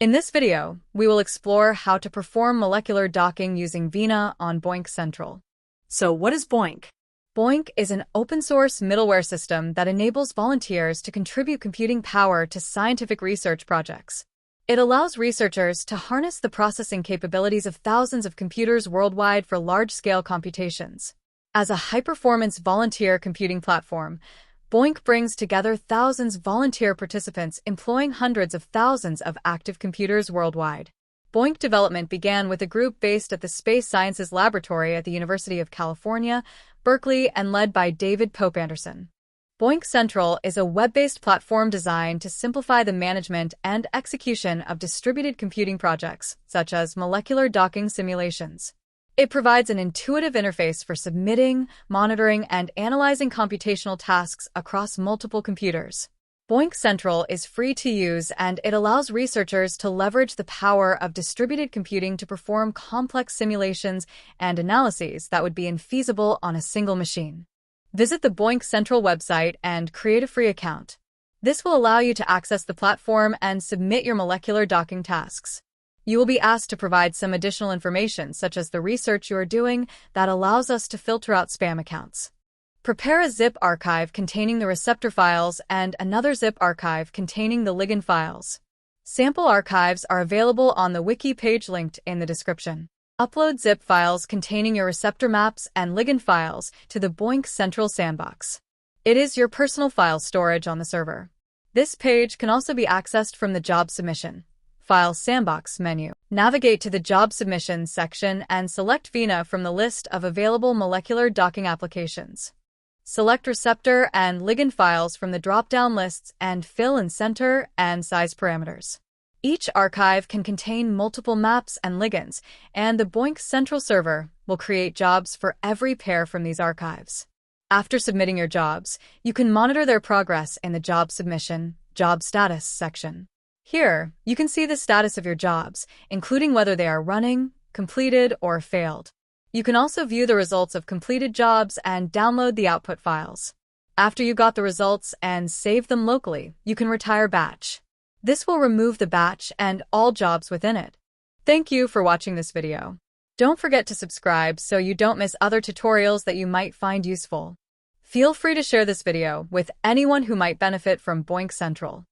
In this video, we will explore how to perform molecular docking using Vina on BOINC Central. So what is BOINC? BOINC is an open-source middleware system that enables volunteers to contribute computing power to scientific research projects. It allows researchers to harness the processing capabilities of thousands of computers worldwide for large-scale computations. As a high-performance volunteer computing platform, BOINC brings together thousands of volunteer participants employing hundreds of thousands of active computers worldwide. BOINC development began with a group based at the Space Sciences Laboratory at the University of California, Berkeley, and led by David Pope Anderson. BOINC Central is a web-based platform designed to simplify the management and execution of distributed computing projects, such as molecular docking simulations. It provides an intuitive interface for submitting, monitoring, and analyzing computational tasks across multiple computers. BOINC Central is free to use, and it allows researchers to leverage the power of distributed computing to perform complex simulations and analyses that would be infeasible on a single machine. Visit the BOINC Central website and create a free account. This will allow you to access the platform and submit your molecular docking tasks. You will be asked to provide some additional information, such as the research you are doing, that allows us to filter out spam accounts. Prepare a zip archive containing the receptor files and another zip archive containing the ligand files. Sample archives are available on the wiki page linked in the description. Upload zip files containing your receptor maps and ligand files to the BOINC Central sandbox. It is your personal file storage on the server. This page can also be accessed from the Job Submission File Sandbox menu. Navigate to the Job Submissions section and select Vina from the list of available molecular docking applications. Select receptor and ligand files from the drop-down lists and fill in center and size parameters. Each archive can contain multiple maps and ligands, and the BOINC Central server will create jobs for every pair from these archives. After submitting your jobs, you can monitor their progress in the Job Submission Job Status section. Here, you can see the status of your jobs, including whether they are running, completed, or failed. You can also view the results of completed jobs and download the output files. After you got the results and save them locally, you can retire batch. This will remove the batch and all jobs within it. Thank you for watching this video. Don't forget to subscribe so you don't miss other tutorials that you might find useful. Feel free to share this video with anyone who might benefit from BOINC Central.